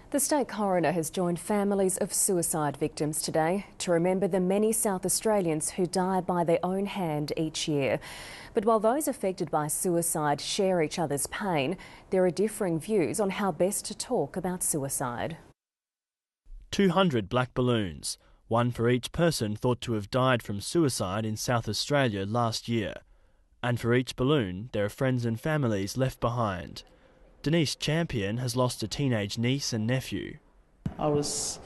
The state coroner has joined families of suicide victims today to remember the many South Australians who die by their own hand each year. But while those affected by suicide share each other's pain, there are differing views on how best to talk about suicide. 200 black balloons, one for each person thought to have died from suicide in South Australia last year. And for each balloon, there are friends and families left behind. Denise Champion has lost a teenage niece and nephew. I was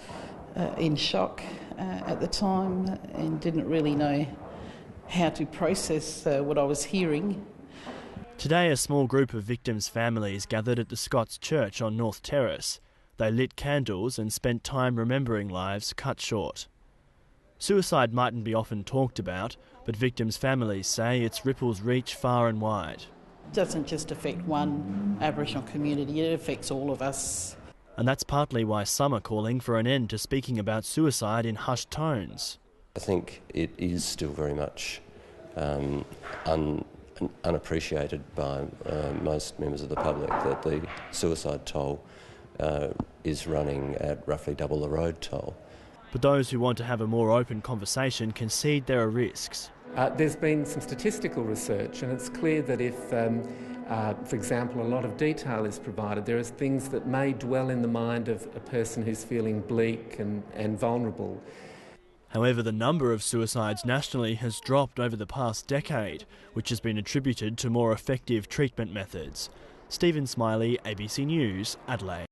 in shock at the time and didn't really know how to process what I was hearing. Today, a small group of victims' families gathered at the Scots Church on North Terrace. They lit candles and spent time remembering lives cut short. Suicide mightn't be often talked about, but victims' families say its ripples reach far and wide. It doesn't just affect one Aboriginal community, it affects all of us. And that's partly why some are calling for an end to speaking about suicide in hushed tones. I think it is still very much unappreciated by most members of the public that the suicide toll is running at roughly double the road toll. But those who want to have a more open conversation concede there are risks. There's been some statistical research, and it's clear that if, for example, a lot of detail is provided, there are things that may dwell in the mind of a person who's feeling bleak and vulnerable. However, the number of suicides nationally has dropped over the past decade, which has been attributed to more effective treatment methods. Stephen Smiley, ABC News, Adelaide.